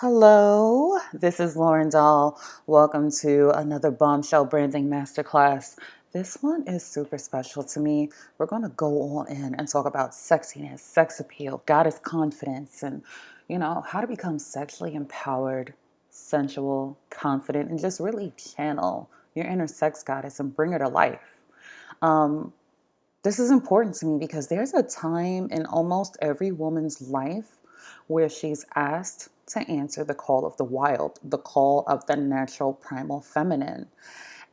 Hello, this is Lauren Dahl. Welcome to another bombshell branding masterclass. This one is super special to me. We're going to go all in and talk about sexiness, sex appeal, goddess confidence, and how to become sexually empowered, sensual, confident, and just really channel your inner sex goddess and bring her to life. Um, this is important to me because there's a time in almost every woman's life where she's asked to answer the call of the wild, the call of the natural primal feminine.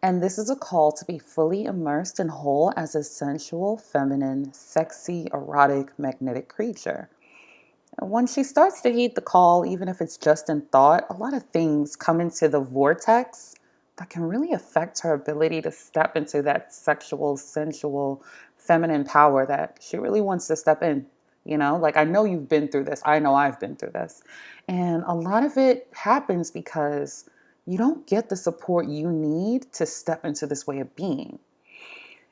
And this is a call to be fully immersed and whole as a sensual, feminine, sexy, erotic, magnetic creature. And when she starts to heed the call, even if it's just in thought, a lot of things come into the vortex that can really affect her ability to step into that sexual, sensual, feminine power that she really wants to step in. Like I know you've been through this. I know I've been through this. And a lot of it happens because you don't get the support you need to step into this way of being.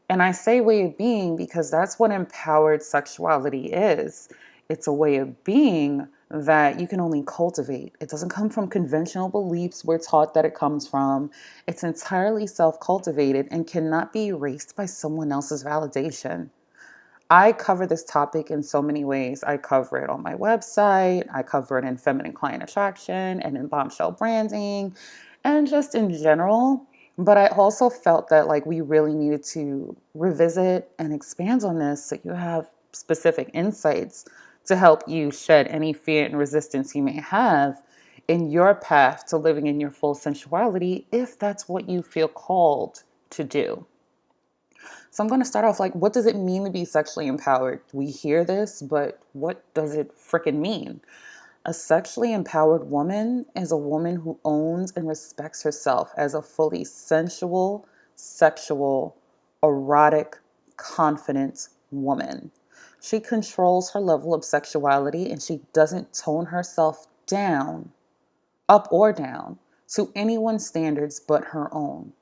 And I say way of being because that's what empowered sexuality is. It's a way of being that you can only cultivate. It doesn't come from conventional beliefs we're taught that it comes from. It's entirely self cultivated and cannot be erased by someone else's validation. I cover this topic in so many ways. I cover it on my website, I cover it in feminine client attraction and in bombshell branding and just in general. But I also felt that like we really needed to revisit and expand on this so you have specific insights to help you shed any fear and resistance you may have in your path to living in your full sensuality if that's what you feel called to do. So I'm going to start off like, what does it mean to be sexually empowered? We hear this, but what does it frickin' mean? A sexually empowered woman is a woman who owns and respects herself as a fully sensual, sexual, erotic, confident woman. She controls her level of sexuality and she doesn't tone herself down, up or down, to anyone's standards but her own.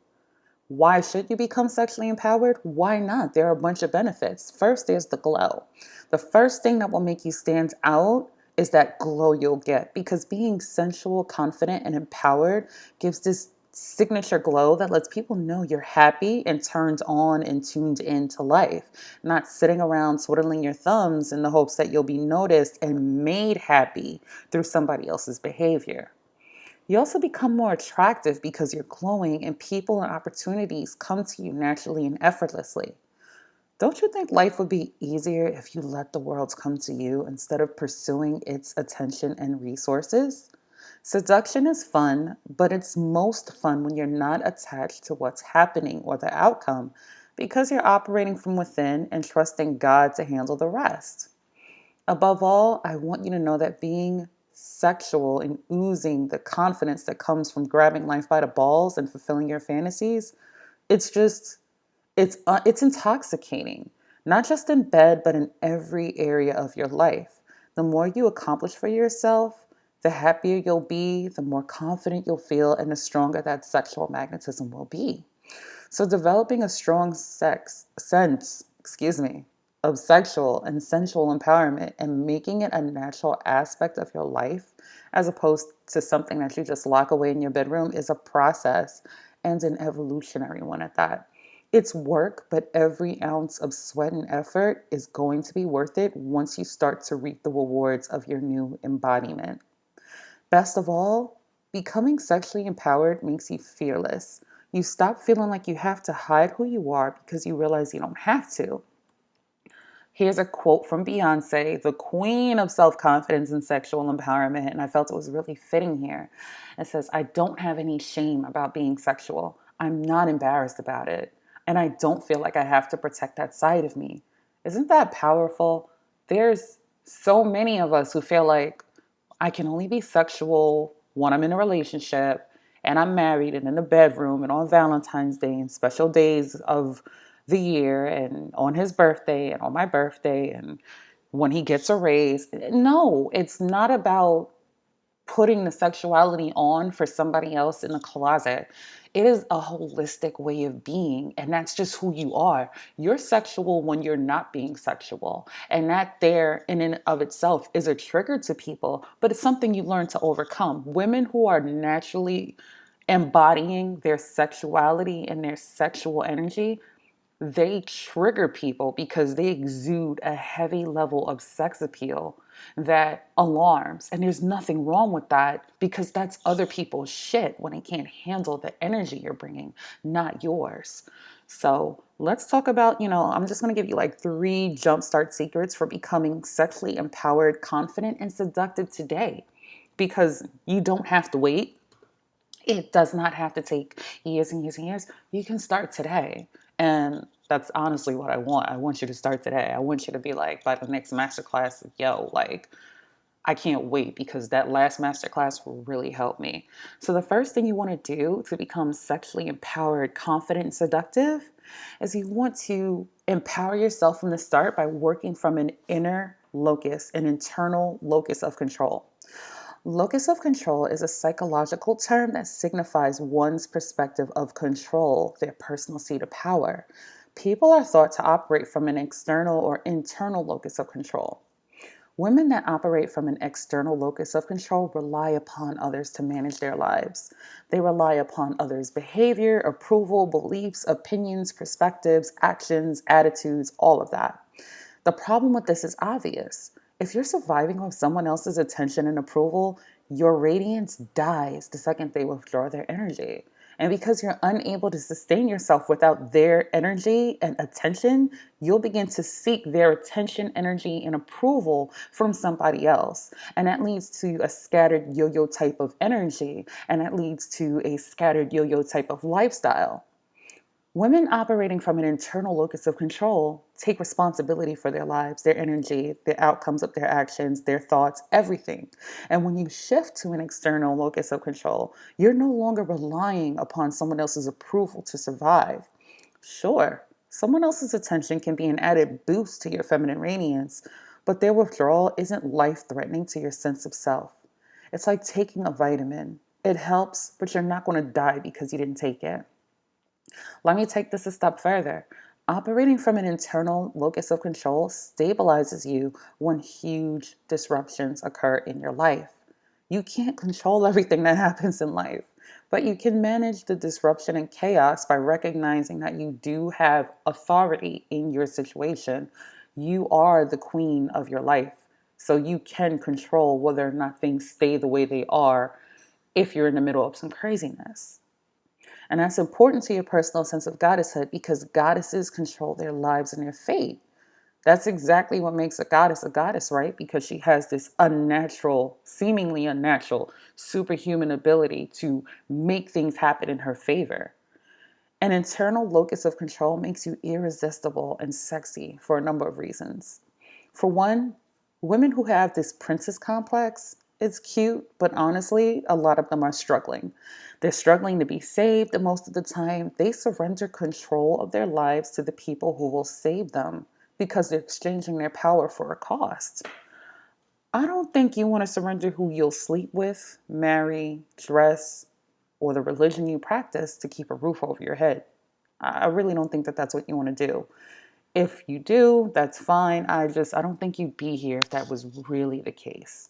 Why should you become sexually empowered? Why not? There are a bunch of benefits. First, there's the glow. The first thing that will make you stand out is that glow you'll get because being sensual, confident, and empowered gives this signature glow that lets people know you're happy and turned on and tuned into life, not sitting around twiddling your thumbs in the hopes that you'll be noticed and made happy through somebody else's behavior. You also become more attractive because you're glowing and people and opportunities come to you naturally and effortlessly. Don't you think life would be easier if you let the world come to you instead of pursuing its attention and resources? Seduction is fun, but it's most fun when you're not attached to what's happening or the outcome because you're operating from within and trusting God to handle the rest. Above all, I want you to know that being sexual and oozing the confidence that comes from grabbing life by the balls and fulfilling your fantasies, it's just it's intoxicating, not just in bed, but in every area of your life. The more you accomplish for yourself, the happier you'll be, the more confident you'll feel, and the stronger that sexual magnetism will be. So developing a strong sense of sexual and sensual empowerment and making it a natural aspect of your life as opposed to something that you just lock away in your bedroom is a process and an evolutionary one at that. It's work, but every ounce of sweat and effort is going to be worth it once you start to reap the rewards of your new embodiment. Best of all, becoming sexually empowered makes you fearless. You stop feeling like you have to hide who you are because you realize you don't have to. Here's a quote from Beyonce, the queen of self confidence and sexual empowerment, and I felt it was really fitting here. It says, I don't have any shame about being sexual. I'm not embarrassed about it. And I don't feel like I have to protect that side of me. Isn't that powerful? There's so many of us who feel like I can only be sexual when I'm in a relationship and I'm married and in a bedroom and on Valentine's Day and special days of the year and on his birthday and on my birthday and when he gets a raise. No, it's not about putting the sexuality on for somebody else in the closet. It is a holistic way of being, and that's just who you are. You're sexual when you're not being sexual, and that there in and of itself is a trigger to people, but it's something you learn to overcome. Women who are naturally embodying their sexuality and their sexual energy, they trigger people because they exude a heavy level of sex appeal that alarms. And there's nothing wrong with that, because that's other people's shit when they can't handle the energy you're bringing, not yours. So let's talk about, I'm just going to give you like 3 jumpstart secrets for becoming sexually empowered, confident, and seductive today, because you don't have to wait. It does not have to take years and years and years. You can start today. And that's honestly what I want. I want you to start today. I want you to be like, by the next masterclass, yo, like, I can't wait, because that last masterclass will really help me. So the first thing you want to do to become sexually empowered, confident, and seductive is you want to empower yourself from the start by working from an inner locus, an internal locus of control. Locus of control is a psychological term that signifies one's perspective of control, their personal seat of power. People are thought to operate from an external or internal locus of control. Women that operate from an external locus of control rely upon others to manage their lives. They rely upon others' behavior, approval, beliefs, opinions, perspectives, actions, attitudes, all of that. The problem with this is obvious. If you're surviving on someone else's attention and approval, your radiance dies the second they withdraw their energy. And because you're unable to sustain yourself without their energy and attention, you'll begin to seek their attention, energy, and approval from somebody else. And that leads to a scattered yo-yo type of energy, and that leads to a scattered yo-yo type of lifestyle. Women operating from an internal locus of control take responsibility for their lives, their energy, the outcomes of their actions, their thoughts, everything. And when you shift to an external locus of control, you're no longer relying upon someone else's approval to survive. Sure, someone else's attention can be an added boost to your feminine radiance, but their withdrawal isn't life-threatening to your sense of self. It's like taking a vitamin. It helps, but you're not going to die because you didn't take it. Let me take this a step further. Operating from an internal locus of control stabilizes you when huge disruptions occur in your life. You can't control everything that happens in life, but you can manage the disruption and chaos by recognizing that you do have authority in your situation. You are the queen of your life, so you can control whether or not things stay the way they are if you're in the middle of some craziness. And that's important to your personal sense of goddesshood, because goddesses control their lives and their fate. That's exactly what makes a goddess, right? Because she has this unnatural, seemingly unnatural, superhuman ability to make things happen in her favor. An internal locus of control makes you irresistible and sexy for a number of reasons. For one, women who have this princess complex, it's cute, but honestly, a lot of them are struggling. They're struggling to be saved, and most of the time, they surrender control of their lives to the people who will save them because they're exchanging their power for a cost. I don't think you want to surrender who you'll sleep with, marry, dress, or the religion you practice to keep a roof over your head. I really don't think that that's what you want to do. If you do, that's fine. I don't think you'd be here if that was really the case.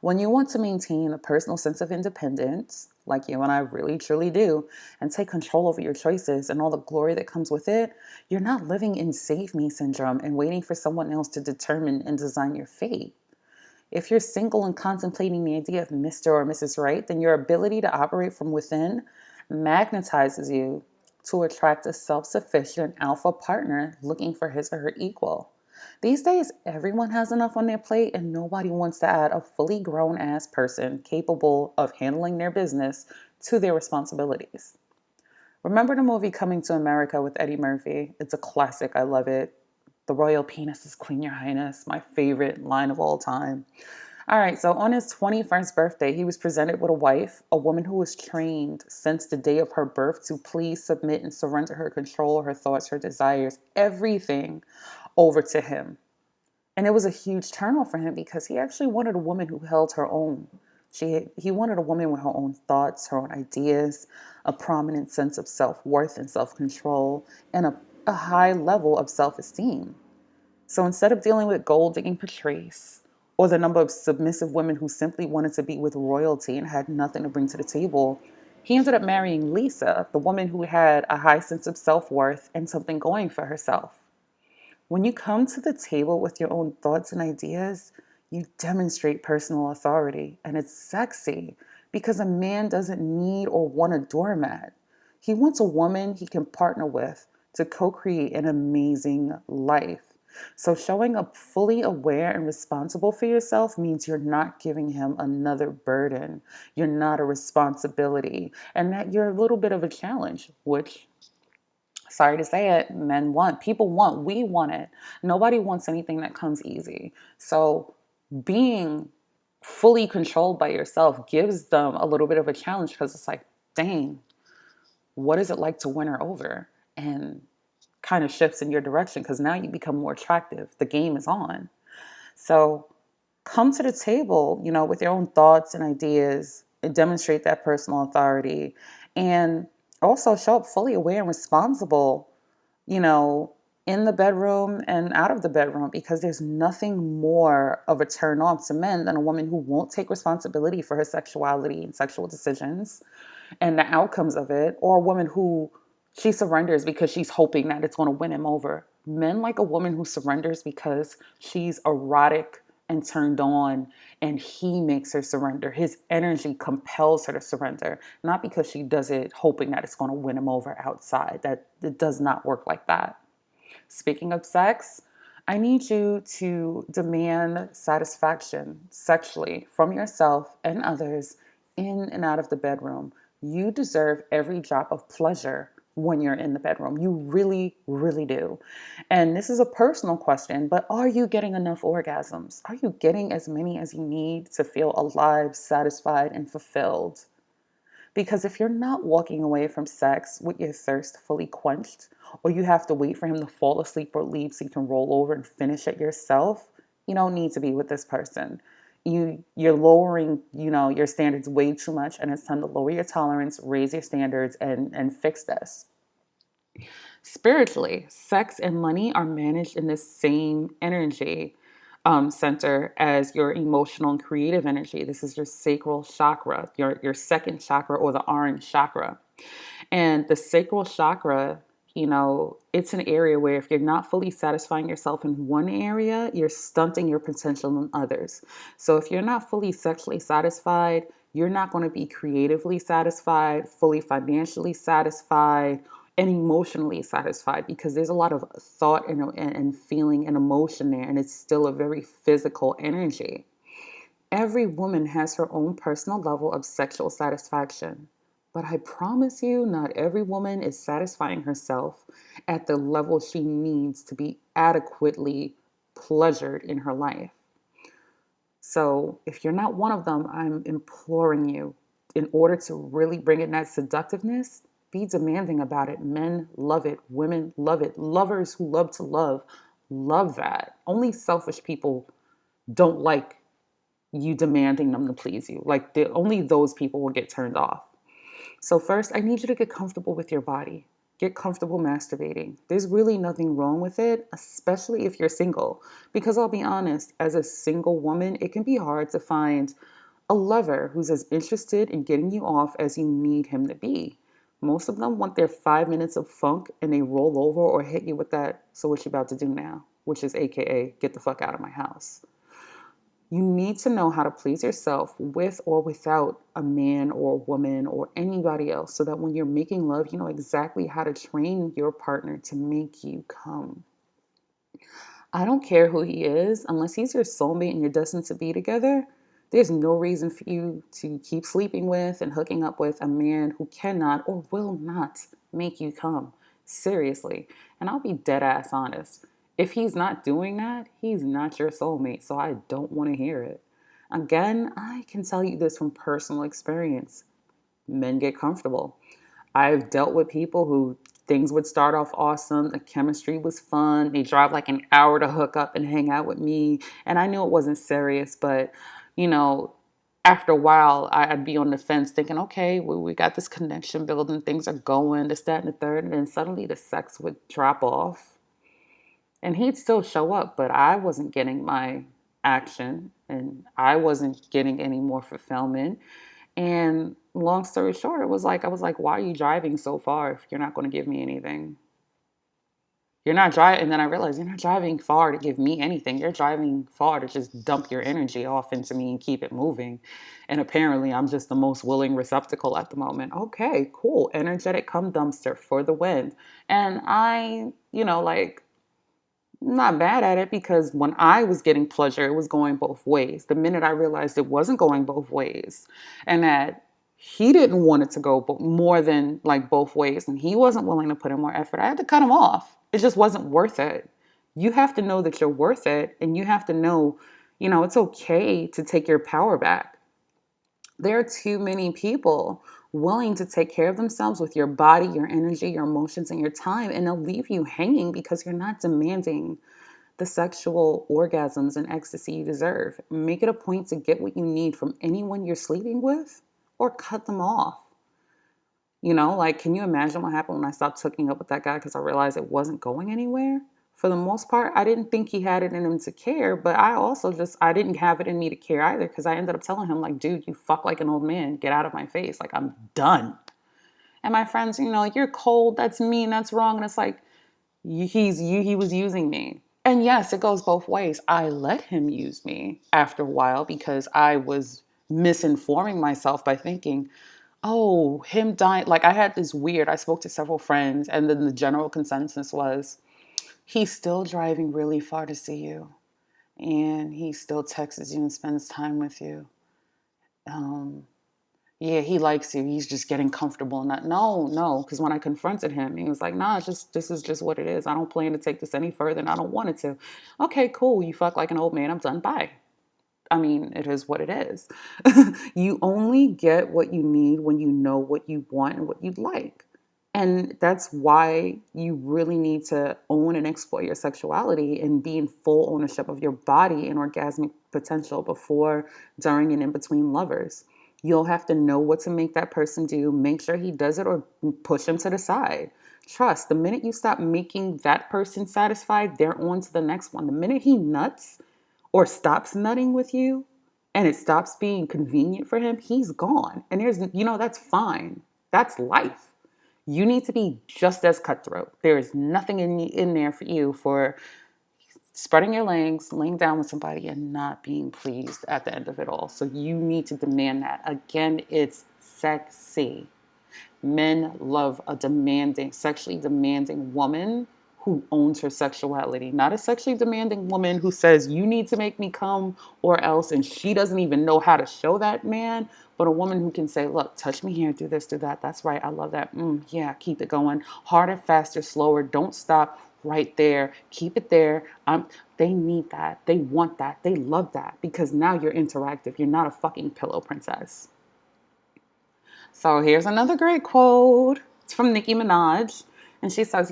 When you want to maintain a personal sense of independence, like you and I really truly do, and take control over your choices and all the glory that comes with it, you're not living in save me syndrome and waiting for someone else to determine and design your fate. If you're single and contemplating the idea of Mr. or Mrs. Right, then your ability to operate from within magnetizes you to attract a self-sufficient alpha partner looking for his or her equal. These days, everyone has enough on their plate and nobody wants to add a fully grown ass person capable of handling their business to their responsibilities. Remember the movie Coming to America with Eddie Murphy? It's a classic. I love it. The royal penis is clean, your highness. My favorite line of all time. All right, so on his 21st birthday, he was presented with a wife, a woman who was trained since the day of her birth to please, submit, and surrender her control, her thoughts, her desires, everything over to him. And it was a huge turnoff for him because he actually wanted a woman who held her own. He wanted a woman with her own thoughts, her own ideas, a prominent sense of self-worth and self-control, and a high level of self-esteem. So instead of dealing with gold digging Patrice or the number of submissive women who simply wanted to be with royalty and had nothing to bring to the table, he ended up marrying Lisa, the woman who had a high sense of self-worth and something going for herself. When you come to the table with your own thoughts and ideas, you demonstrate personal authority, and it's sexy because a man doesn't need or want a doormat. He wants a woman he can partner with to co create an amazing life. So, showing up fully aware and responsible for yourself means you're not giving him another burden. You're not a responsibility, and that you're a little bit of a challenge, which, sorry to say it, men want. People want. We want it. Nobody wants anything that comes easy. So being fully controlled by yourself gives them a little bit of a challenge because it's like, dang, what is it like to win her over? And kind of shifts in your direction because now you become more attractive. The game is on. So come to the table, with your own thoughts and ideas and demonstrate that personal authority. And also show up fully aware and responsible, you know, in the bedroom and out of the bedroom, because there's nothing more of a turn on to men than a woman who won't take responsibility for her sexuality and sexual decisions and the outcomes of it, or a woman who she surrenders because she's hoping that it's going to win him over. Men like a woman who surrenders because she's erotic and turned on and he makes her surrender. His energy compels her to surrender, not because she does it hoping that it's going to win him over outside. That it does not work like that. Speaking of sex, I need you to demand satisfaction sexually from yourself and others in and out of the bedroom. You deserve every drop of pleasure when you're in the bedroom. You really, really do. And this is a personal question, but are you getting enough orgasms? Are you getting as many as you need to feel alive, satisfied, and fulfilled? Because if you're not walking away from sex with your thirst fully quenched, or you have to wait for him to fall asleep or leave so you can roll over and finish it yourself, you don't need to be with this person. You're lowering, your standards way too much, and it's time to lower your tolerance, raise your standards, and fix this. Spiritually, sex and money are managed in the same energy center as your emotional and creative energy. This is your sacral chakra, your second chakra, or the orange chakra. And the sacral chakra, it's an area where if you're not fully satisfying yourself in one area, you're stunting your potential in others. So if you're not fully sexually satisfied, you're not going to be creatively satisfied, fully financially satisfied, and emotionally satisfied, because there's a lot of thought and feeling and emotion there, and it's still a very physical energy. Every woman has her own personal level of sexual satisfaction, but I promise you, not every woman is satisfying herself at the level she needs to be adequately pleasured in her life. So if you're not one of them, I'm imploring you, in order to really bring in that seductiveness, be demanding about it. Men love it. Women love it. Lovers who love to love that. Only selfish people don't like you demanding them to please you. Like, only those people will get turned off. So first, I need you to get comfortable with your body. Get comfortable masturbating. There's really nothing wrong with it, especially if you're single. Because I'll be honest, as a single woman, it can be hard to find a lover who's as interested in getting you off as you need him to be. Most of them want their 5 minutes of funk and they roll over or hit you with that, so what you about to do now? Which is AKA, get the fuck out of my house. You need to know how to please yourself with or without a man or a woman or anybody else, so that when you're making love, you know exactly how to train your partner to make you come. I don't care who he is, unless he's your soulmate and you're destined to be together. There's no reason for you to keep sleeping with and hooking up with a man who cannot or will not make you come. Seriously. And I'll be dead ass honest. If he's not doing that, he's not your soulmate, so I don't want to hear it. Again, I can tell you this from personal experience. Men get comfortable. I've dealt with people who things would start off awesome. The chemistry was fun. They drive like an hour to hook up and hang out with me. And I knew it wasn't serious, but, you know, after a while, I'd be on the fence thinking, okay, we got this connection building, things are going, this, that, and the third. And then suddenly the sex would drop off and he'd still show up, but I wasn't getting my action and I wasn't getting any more fulfillment. And long story short, I was like, why are you driving so far if you're not going to give me anything? You're not driving. And then I realized you're not driving far to give me anything. You're driving far to just dump your energy off into me and keep it moving. And apparently, I'm just the most willing receptacle at the moment. Okay, cool. Energetic cum dumpster for the win. And I, like, not bad at it because when I was getting pleasure, it was going both ways. The minute I realized it wasn't going both ways and that he didn't want it to go more than like both ways and he wasn't willing to put in more effort, I had to cut him off. It just wasn't worth it. You have to know that you're worth it and you have to know, it's okay to take your power back. There are too many people willing to take care of themselves with your body, your energy, your emotions, and your time, and they'll leave you hanging because you're not demanding the sexual orgasms and ecstasy you deserve. Make it a point to get what you need from anyone you're sleeping with or cut them off. Like, can you imagine what happened when I stopped hooking up with that guy because I realized it wasn't going anywhere? For the most part, I didn't think he had it in him to care, but I didn't have it in me to care either because I ended up telling him, like, dude, you fuck like an old man. Get out of my face. Like, I'm done. And my friends, you're cold. That's mean. That's wrong. And it's like, he was using me. And yes, it goes both ways. I let him use me after a while because I was misinforming myself by thinking, oh, him dying. Like I spoke to several friends and then the general consensus was he's still driving really far to see you and he still texts you and spends time with you. Um, yeah, he likes you. He's just getting comfortable in that. No. Because when I confronted him, he was like, nah, this is just what it is. I don't plan to take this any further and I don't want it to. Okay, cool. You fuck like an old man. I'm done. Bye. I mean, it is what it is. You only get what you need when you know what you want and what you like. And that's why you really need to own and explore your sexuality and be in full ownership of your body and orgasmic potential before, during, and in between lovers. You'll have to know what to make that person do, make sure he does it, or push him to the side. Trust, the minute you stop making that person satisfied, they're on to the next one. The minute he nuts or stops nutting with you and it stops being convenient for him, he's gone. And that's fine. That's life. You need to be just as cutthroat. There is nothing in there for you for spreading your legs, laying down with somebody, and not being pleased at the end of it all. So you need to demand that. Again, it's sexy. Men love a sexually demanding woman who owns her sexuality, not a sexually demanding woman who says, you need to make me come or else, and she doesn't even know how to show that man, but a woman who can say, look, touch me here, do this, do that. That's right. I love that. Yeah, keep it going. Harder, faster, slower. Don't stop right there. Keep it there. They need that. They want that. They love that because now you're interactive. You're not a fucking pillow princess. So here's another great quote. It's from Nicki Minaj. And she says,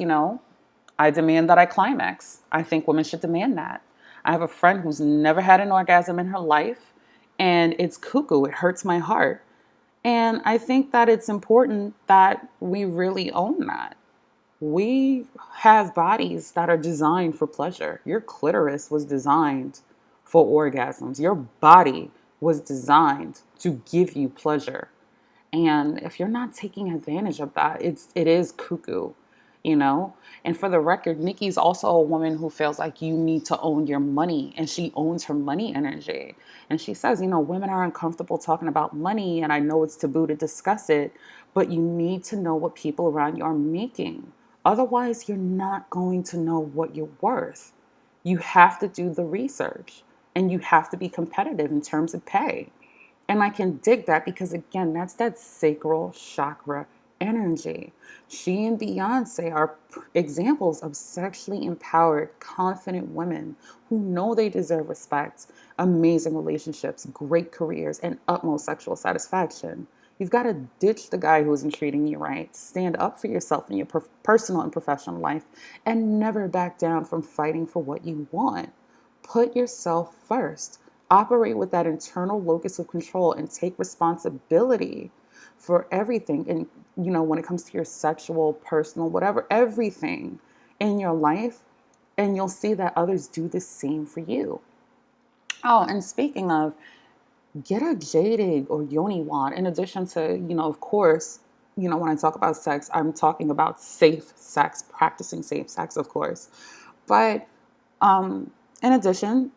I demand that I climax. I think women should demand that. I have a friend who's never had an orgasm in her life, and it's cuckoo. It hurts my heart. And I think that it's important that we really own that. We have bodies that are designed for pleasure. Your clitoris was designed for orgasms. Your body was designed to give you pleasure. And if you're not taking advantage of that, it is cuckoo, you know? And for the record, Nikki's also a woman who feels like you need to own your money, and she owns her money energy. And she says, women are uncomfortable talking about money, and I know it's taboo to discuss it, but you need to know what people around you are making. Otherwise, you're not going to know what you're worth. You have to do the research, and you have to be competitive in terms of pay. And I can dig that because, again, that's that sacral chakra energy. She and Beyonce are examples of sexually empowered, confident women who know they deserve respect, amazing relationships, great careers, and utmost sexual satisfaction. You've got to ditch the guy who isn't treating you right, stand up for yourself in your personal and professional life, and never back down from fighting for what you want. Put yourself first. Operate with that internal locus of control and take responsibility for everything. And, when it comes to your sexual, personal, whatever, everything in your life, and you'll see that others do the same for you. Oh, and speaking of, get a jade egg or yoni wand. In addition to, of course, when I talk about sex, I'm talking about safe sex, practicing safe sex, of course. But in addition,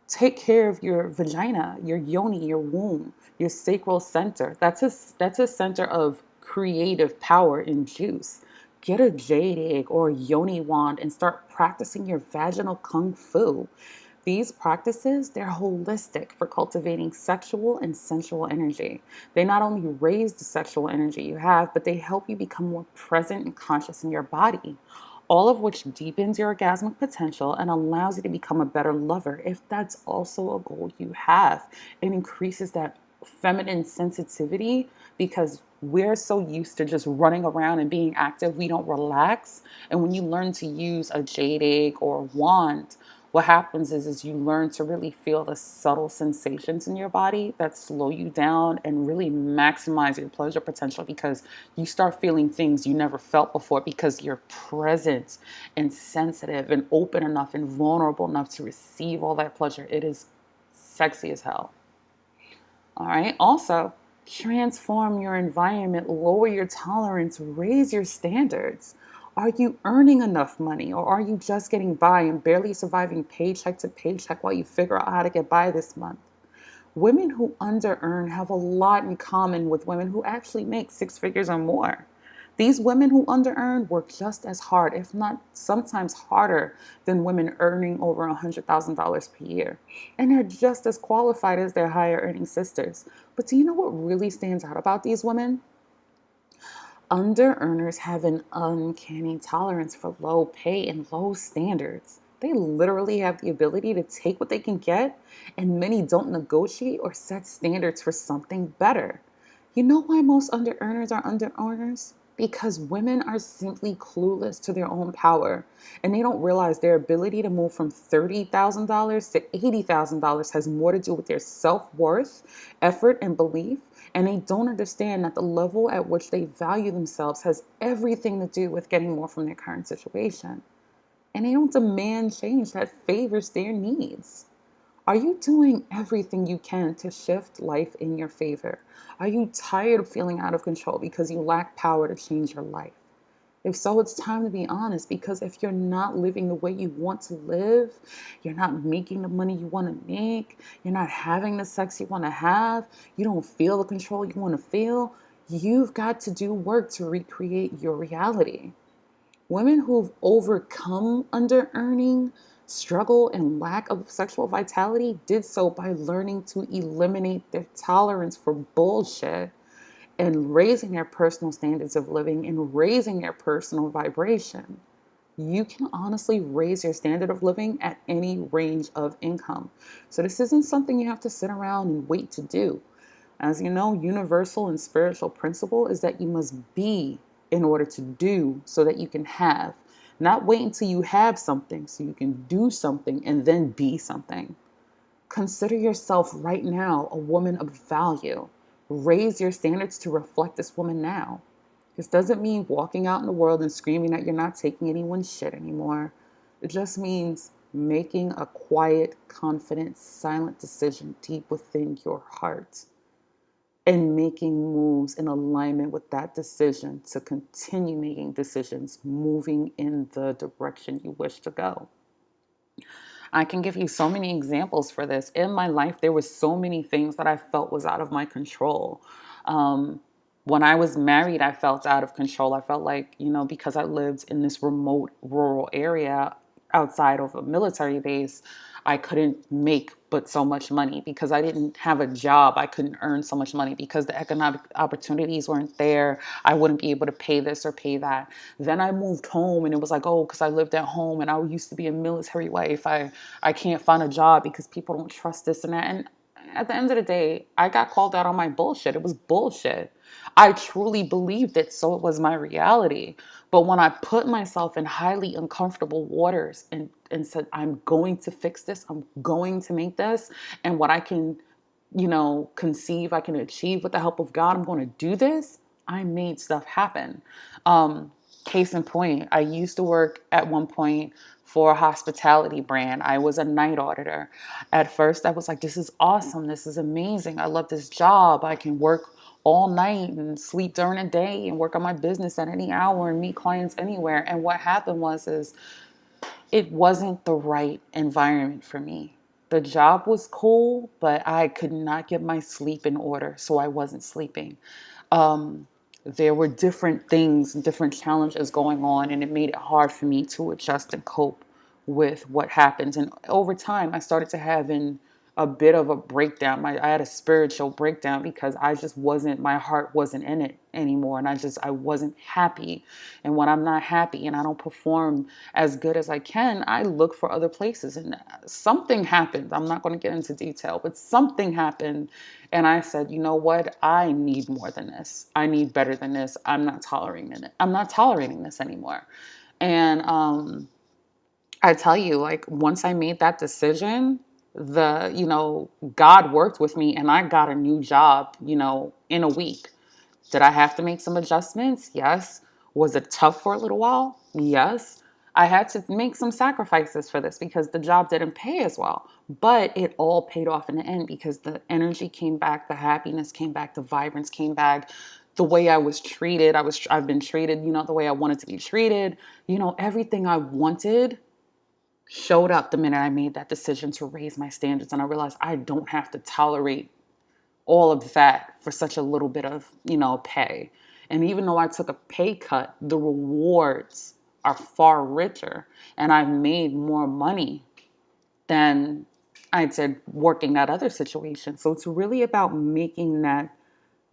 take care of your vagina, your yoni, your womb, your sacral center. That's a center of creative power and juice. Get a jade egg or yoni wand and start practicing your vaginal kung fu. These practices, they're holistic for cultivating sexual and sensual energy. They not only raise the sexual energy you have, but they help you become more present and conscious in your body, all of which deepens your orgasmic potential and allows you to become a better lover if that's also a goal you have. It increases that feminine sensitivity because we're so used to just running around and being active, we don't relax. And when you learn to use a jade egg or wand, what happens is you learn to really feel the subtle sensations in your body that slow you down and really maximize your pleasure potential, because you start feeling things you never felt before because you're present and sensitive and open enough and vulnerable enough to receive all that pleasure. It is sexy as hell. All right. Also, transform your environment, lower your tolerance, raise your standards. Are you earning enough money, or are you just getting by and barely surviving paycheck to paycheck while you figure out how to get by this month? Women who under earn have a lot in common with women who actually make six figures or more. These women who under earn work just as hard, if not sometimes harder, than women earning over $100,000 per year. And they're just as qualified as their higher earning sisters. But do you know what really stands out about these women? Under earners have an uncanny tolerance for low pay and low standards. They literally have the ability to take what they can get, and many don't negotiate or set standards for something better. You know why most under earners are under earners? Because women are simply clueless to their own power, and they don't realize their ability to move from $30,000 to $80,000 has more to do with their self worth, effort, and belief. And they don't understand that the level at which they value themselves has everything to do with getting more from their current situation. And they don't demand change that favors their needs. Are you doing everything you can to shift life in your favor? Are you tired of feeling out of control because you lack power to change your life? If so, it's time to be honest, because if you're not living the way you want to live, you're not making the money you want to make, you're not having the sex you want to have, you don't feel the control you want to feel, you've got to do work to recreate your reality. Women who've overcome under earning, struggle, and lack of sexual vitality did so by learning to eliminate their tolerance for bullshit and raising their personal standards of living and raising their personal vibration. You can honestly raise your standard of living at any range of income. So this isn't something you have to sit around and wait to do. As you know, universal and spiritual principle is that you must be in order to do so that you can have. Not wait until you have something so you can do something and then be something. Consider yourself right now a woman of value. Raise your standards to reflect this woman now. This doesn't mean walking out in the world and screaming that you're not taking anyone's shit anymore. It just means making a quiet, confident, silent decision deep within your heart and making moves in alignment with that decision to continue making decisions moving in the direction you wish to go. I can give you so many examples for this. In my life, there were so many things that I felt was out of my control. When I was married, I felt out of control. I felt like, because I lived in this remote rural area outside of a military base, I couldn't make but so much money. Because I didn't have a job, I couldn't earn so much money. Because the economic opportunities weren't there, I wouldn't be able to pay this or pay that. Then I moved home and it was like, oh, because I lived at home and I used to be a military wife, I can't find a job because people don't trust this and that. And at the end of the day, I got called out on my bullshit. It was bullshit. I truly believed it, so it was my reality. But when I put myself in highly uncomfortable waters and said, I'm going to fix this, I'm going to make this, and what I can, conceive, I can achieve with the help of God, I'm going to do this, I made stuff happen. Um, Case in point, I used to work at one point for a hospitality brand. I was a night auditor. At first, I was like, this is awesome. This is amazing. I love this job. I can work all night and sleep during the day and work on my business at any hour and meet clients anywhere. And what happened is it wasn't the right environment for me. The job was cool, but I could not get my sleep in order, so I wasn't sleeping. Um, there were different things, different challenges going on, and it made it hard for me to adjust and cope with what happened. And over time, I started to have a bit of a breakdown. I had a spiritual breakdown because I just wasn't, my heart wasn't in it anymore. And I wasn't happy. And when I'm not happy and I don't perform as good as I can, I look for other places. And something happened. I'm not going to get into detail, but something happened. And I said, you know what? I need more than this. I need better than this. I'm not tolerating it. I'm not tolerating this anymore. And I tell you, like, once I made that decision, God worked with me and I got a new job, in a week. Did I have to make some adjustments? Yes. Was it tough for a little while? Yes. I had to make some sacrifices for this because the job didn't pay as well. But it all paid off in the end because the energy came back, the happiness came back, the vibrance came back, the way I was treated. I've been treated, the way I wanted to be treated. Everything I wanted showed up the minute I made that decision to raise my standards. And I realized I don't have to tolerate all of that for such a little bit of, pay. And even though I took a pay cut, the rewards are far richer. And I've made more money than I did working that other situation. So it's really about making that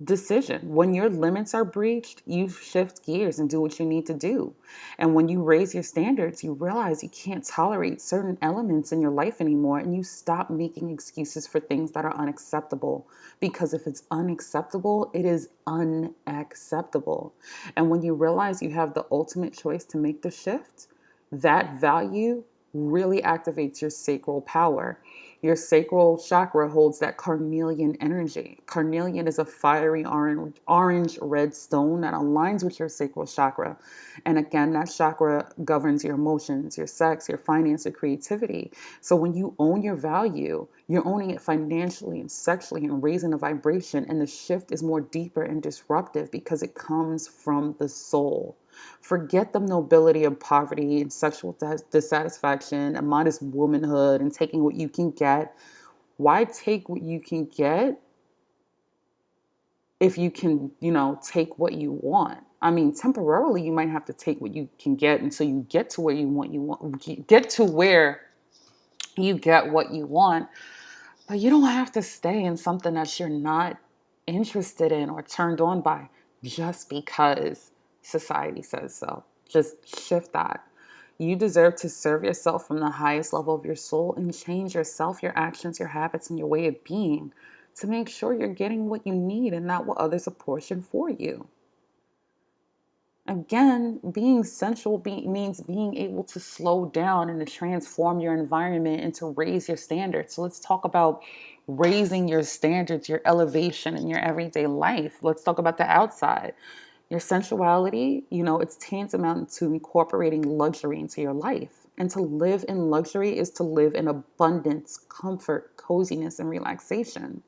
decision. When your limits are breached, you shift gears and do what you need to do. And when you raise your standards, you realize you can't tolerate certain elements in your life anymore, and you stop making excuses for things that are unacceptable. Because if it's unacceptable, it is unacceptable. And when you realize you have the ultimate choice to make the shift, that value really activates your sacral power. Your sacral chakra holds that carnelian energy. Carnelian is a fiery orange red stone that aligns with your sacral chakra. And again, that chakra governs your emotions, your sex, your finance, your creativity. So when you own your value, you're owning it financially and sexually and raising the vibration. And the shift is more deeper and disruptive because it comes from the soul. Forget the nobility of poverty and sexual dissatisfaction and modest womanhood and taking what you can get. Why take what you can get if you can, take what you want? I mean, temporarily, you might have to take what you can get until you get to where get to where you get what you want. But you don't have to stay in something that you're not interested in or turned on by just because society says so. Just shift that. You deserve to serve yourself from the highest level of your soul and change yourself, your actions, your habits, and your way of being to make sure you're getting what you need and not what others apportion for you. Again, being sensual means being able to slow down and to transform your environment and to raise your standards. So let's talk about raising your standards, your elevation in your everyday life. Let's talk about the outside. Your sensuality, it's tantamount to incorporating luxury into your life. And to live in luxury is to live in abundance, comfort, coziness, and relaxation.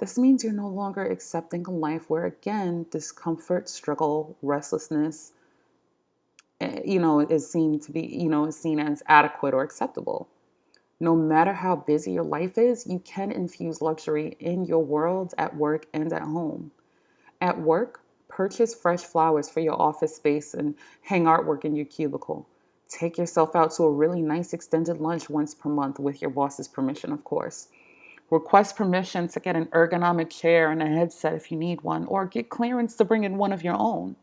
This means you're no longer accepting a life where, again, discomfort, struggle, restlessness, is seen to be, is seen as adequate or acceptable. No matter how busy your life is, you can infuse luxury in your world at work and at home. At work, purchase fresh flowers for your office space and hang artwork in your cubicle. Take yourself out to a really nice extended lunch once per month with your boss's permission, of course. Request permission to get an ergonomic chair and a headset if you need one, or get clearance to bring in one of your own.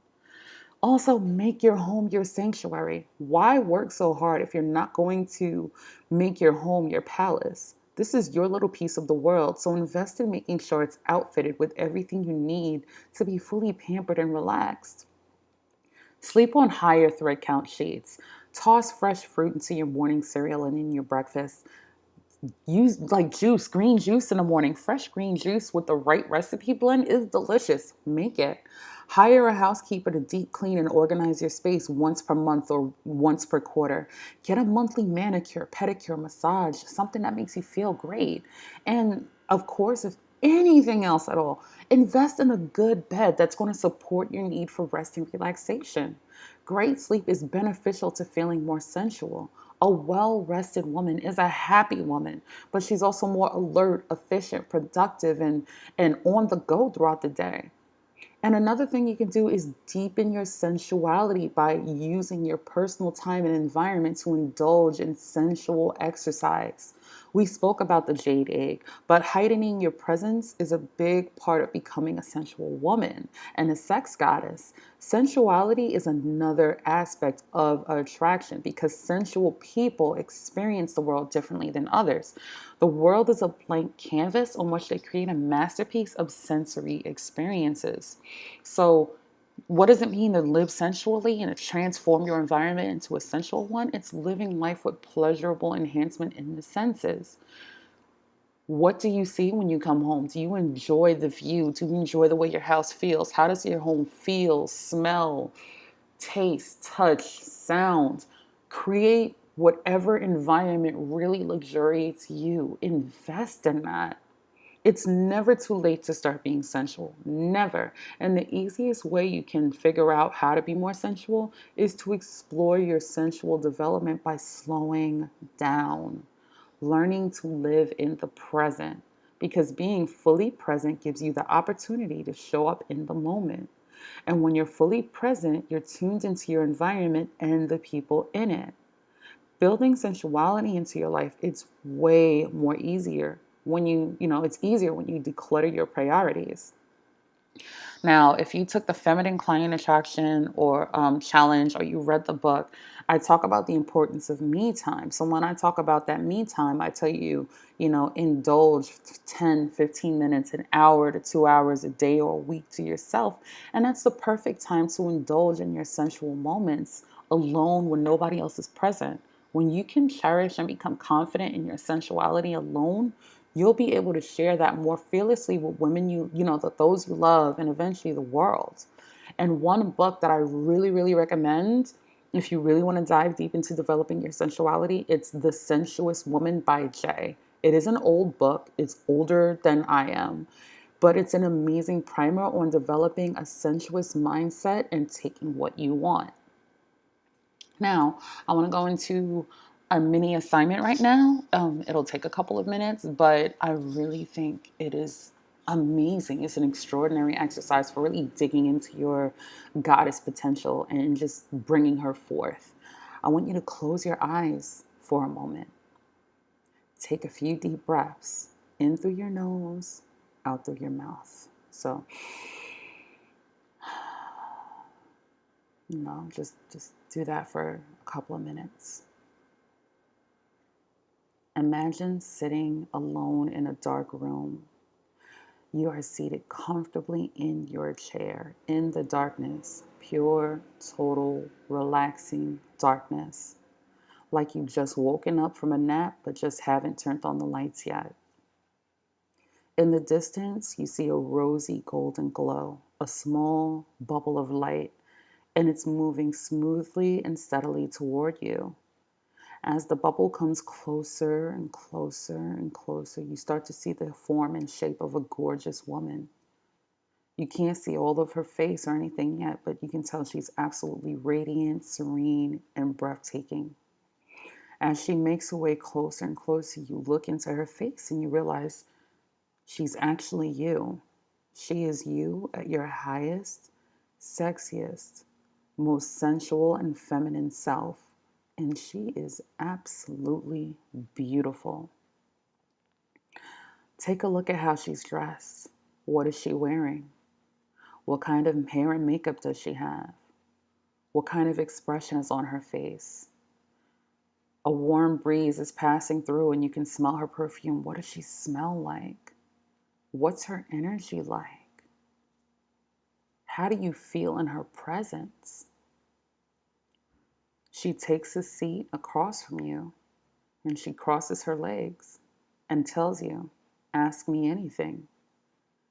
Also, make your home your sanctuary. Why work so hard if you're not going to make your home your palace? This is your little piece of the world, so invest in making sure it's outfitted with everything you need to be fully pampered and relaxed. Sleep on higher thread count sheets. Toss fresh fruit into your morning cereal and in your breakfast. Use like juice, green juice in the morning. Fresh green juice with the right recipe blend is delicious. Make it. Hire a housekeeper to deep clean and organize your space once per month or once per quarter. Get a monthly manicure, pedicure, massage, something that makes you feel great. And of course, if anything else at all, invest in a good bed that's going to support your need for rest and relaxation. Great sleep is beneficial to feeling more sensual. A well rested woman is a happy woman, but she's also more alert, efficient, productive, and on the go throughout the day. And another thing you can do is deepen your sensuality by using your personal time and environment to indulge in sensual exercise. We spoke about the jade egg, but heightening your presence is a big part of becoming a sensual woman and a sex goddess. Sensuality is another aspect of attraction because sensual people experience the world differently than others. The world is a blank canvas on which they create a masterpiece of sensory experiences. So, what does it mean to live sensually and to transform your environment into a sensual one? It's living life with pleasurable enhancement in the senses. What do you see when you come home? Do you enjoy the view? Do you enjoy the way your house feels? How does your home feel, smell, taste, touch, sound? Create whatever environment really luxuriates you. Invest in that. It's never too late to start being sensual. Never. And the easiest way you can figure out how to be more sensual is to explore your sensual development by slowing down, learning to live in the present. Because being fully present gives you the opportunity to show up in the moment. And when you're fully present, you're tuned into your environment and the people in it. Building sensuality into your life, it's way more easier when it's easier when you declutter your priorities. Now, if you took the feminine client attraction or challenge, or you read the book, I talk about the importance of me time. So when I talk about that me time, I tell you, indulge 10, 15 minutes, an hour to 2 hours a day or a week to yourself. And that's the perfect time to indulge in your sensual moments alone when nobody else is present. When you can cherish and become confident in your sensuality alone, you'll be able to share that more fearlessly with women those you love, and eventually the world. And one book that I really, really recommend, if you really want to dive deep into developing your sensuality, it's The Sensuous Woman by Jay. It is an old book. It's older than I am, but it's an amazing primer on developing a sensuous mindset and taking what you want. Now, I want to go into a mini assignment right now. It'll take a couple of minutes, but I really think it is amazing. It's an extraordinary exercise for really digging into your goddess potential and just bringing her forth. I want you to close your eyes for a moment. Take a few deep breaths in through your nose, out through your mouth. So, just do that for a couple of minutes. Imagine sitting alone in a dark room. You are seated comfortably in your chair in the darkness, pure, total, relaxing darkness, like you've just woken up from a nap but just haven't turned on the lights yet. In the distance, you see a rosy golden glow, a small bubble of light, and it's moving smoothly and steadily toward you. As the bubble comes closer and closer and closer, you start to see the form and shape of a gorgeous woman. You can't see all of her face or anything yet, but you can tell she's absolutely radiant, serene, and breathtaking. As she makes her way closer and closer, you look into her face and you realize she's actually you. She is you at your highest, sexiest, most sensual and feminine self. And she is absolutely beautiful. Take a look at how she's dressed. What is she wearing? What kind of hair and makeup does she have? What kind of expression is on her face? A warm breeze is passing through and you can smell her perfume. What does she smell like? What's her energy like? How do you feel in her presence? She takes a seat across from you and she crosses her legs and tells you, ask me anything.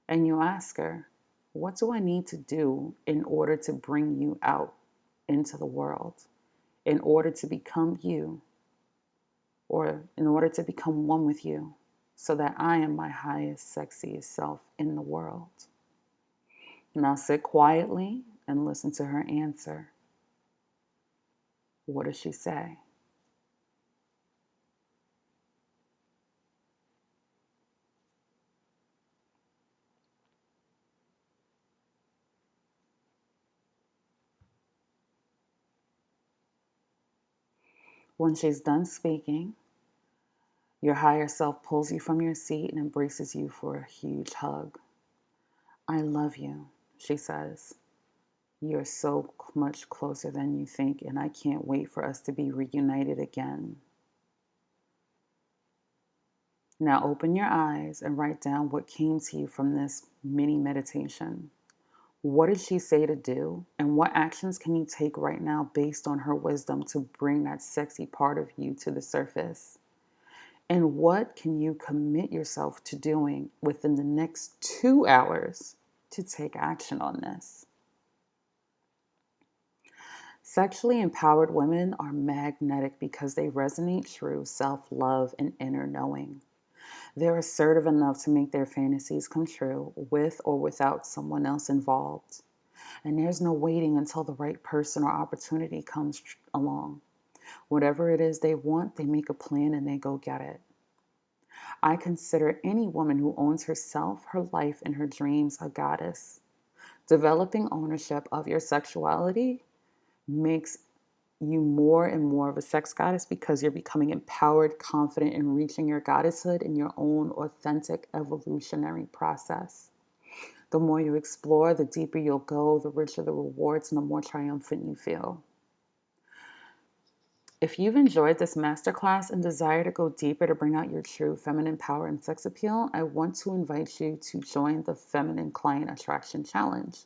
And you ask her, what do I need to do in order to bring you out into the world? In order to become you, or in order to become one with you, so that I am my highest, sexiest self in the world. Now sit quietly and listen to her answer. What does she say? When she's done speaking, your higher self pulls you from your seat and embraces you for a huge hug. I love you, she says. You're so much closer than you think, and I can't wait for us to be reunited again. Now open your eyes and write down what came to you from this mini meditation. What did she say to do? And what actions can you take right now based on her wisdom to bring that sexy part of you to the surface? And what can you commit yourself to doing within the next 2 hours to take action on this? Sexually empowered women are magnetic because they resonate through self-love and inner knowing. They're assertive enough to make their fantasies come true with or without someone else involved. And there's no waiting until the right person or opportunity comes along. Whatever it is they want, they make a plan and they go get it. I consider any woman who owns herself, her life, and her dreams a goddess. Developing ownership of your sexuality makes you more and more of a sex goddess because you're becoming empowered, confident, and reaching your goddesshood in your own authentic evolutionary process. The more you explore, the deeper you'll go, the richer the rewards, and the more triumphant you feel. If you've enjoyed this masterclass and desire to go deeper to bring out your true feminine power and sex appeal, I want to invite you to join the Feminine Client Attraction Challenge.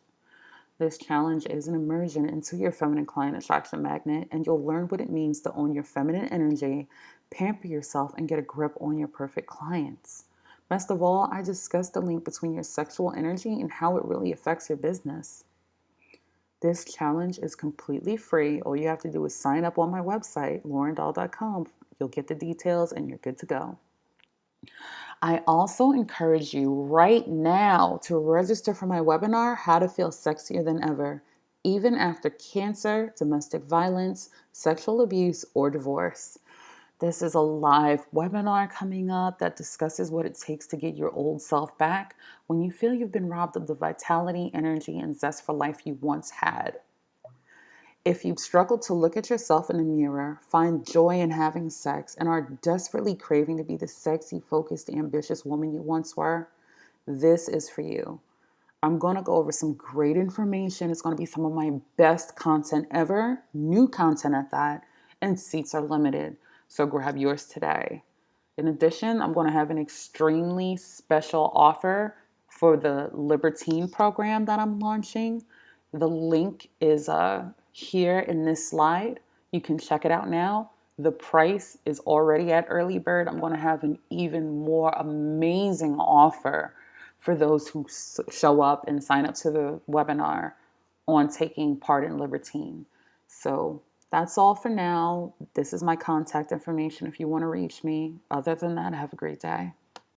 This challenge is an immersion into your feminine client attraction magnet, and you'll learn what it means to own your feminine energy, pamper yourself, and get a grip on your perfect clients. Best of all, I discuss the link between your sexual energy and how it really affects your business. This challenge is completely free. All you have to do is sign up on my website, laurendahl.com. You'll get the details and you're good to go. I also encourage you right now to register for my webinar, How to Feel Sexier Than Ever, even after cancer, domestic violence, sexual abuse, or divorce. This is a live webinar coming up that discusses what it takes to get your old self back when you feel you've been robbed of the vitality, energy, and zest for life you once had. If you've struggled to look at yourself in the mirror, find joy in having sex, and are desperately craving to be the sexy, focused, ambitious woman you once were, this is for you. I'm going to go over some great information. It's going to be some of my best content ever, new content at that, and seats are limited. So grab yours today. In addition, I'm going to have an extremely special offer for the Libertine program that I'm launching. The link is here in this slide. You can check it out now. The price is already at early bird. I'm going to have an even more amazing offer for those who show up and sign up to the webinar on taking part in Libertine. So that's all for now. This is my contact information if you want to reach me. Other than that, have a great day.